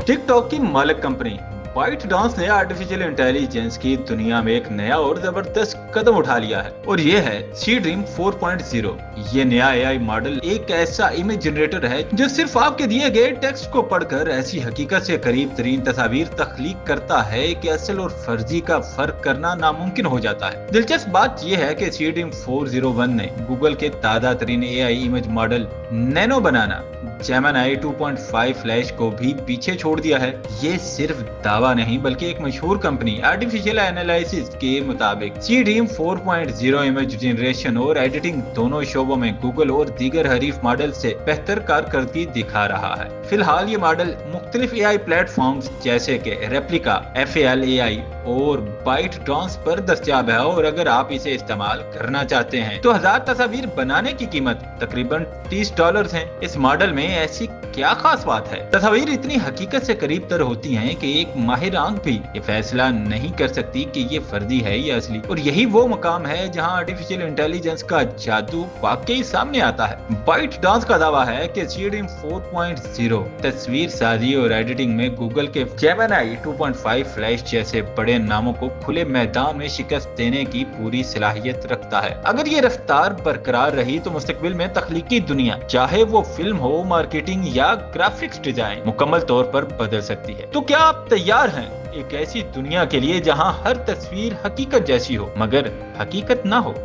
Tick tock की मालिक company bite dance ने आर्टिफिशियल इंटेलिजेंस की दुनिया में एक नया और जबरदस्त कदम उठा लिया है और ये है सी ड्रीम 4.0। ये नया एआई मॉडल एक ऐसा इमेज जनरेटर है जो सिर्फ आपके दिए गए टेक्स्ट को पढ़कर ऐसी हकीकत से करीब तरीन तस्वीर तख्लीक करता है कि असल और फर्जी का फर्क करना नामुमकिन हो जाता है। दिलचस्प बात यह है कि सी ड्रीम 401 ने गूगल के ताजा तरीन एआई इमेज मॉडल नैनो बनाना जेमिनी 2.5 फ्लैश को भी पीछे छोड़ दिया है। ये सिर्फ दावा नहीं बल्कि एक मशहूर कंपनी आर्टिफिशियल एनालिसिस के मुताबिक सी ड्रीम 4.0 इमेज जनरेशन और एडिटिंग दोनों शोबों में गूगल और दीगर हरीफ मॉडल से बेहतर कारकर्दगी दिखा रहा है। फिलहाल ये मॉडल मुख्तलिफ एआई प्लेटफॉर्म्स जैसे कि रेप्लिका, FAL AI और बाइट डांस पर दस्तयाब है और अगर आप इसे इस्तेमाल करना चाहते हैं तो 1000 तस्वीर बनाने की कीमत तकरीबन $30 है। इस मॉडल में ऐसी क्या खास बात है? तस्वीर इतनी हकीकत से करीब तर होती हैं कि एक माहिर आंख भी ये फैसला नहीं कर सकती कि ये फर्जी है या असली, और यही वो मकाम है जहां आर्टिफिशियल इंटेलिजेंस का जादू वाकई सामने आता है। बाइट डांस का दावा है कि सी ड्रीम 4.0 तस्वीर साजी और एडिटिंग में गूगल के जेमिनी 2.5 फ्लैश जैसे बड़े नामों को खुले मैदान में शिकस्त देने की पूरी सलाहियत रखता है। अगर ये रफ्तार बरकरार रही तो मुस्तकबिल में तख्लीकी दुनिया, चाहे वो फिल्म हो, मार्केटिंग या ग्राफिक्स डिजाइन, मुकम्मल तौर पर बदल सकती है। तो क्या आप तैयार हैं एक ऐसी दुनिया के लिए जहां हर तस्वीर हकीकत जैसी हो मगर हकीकत ना हो?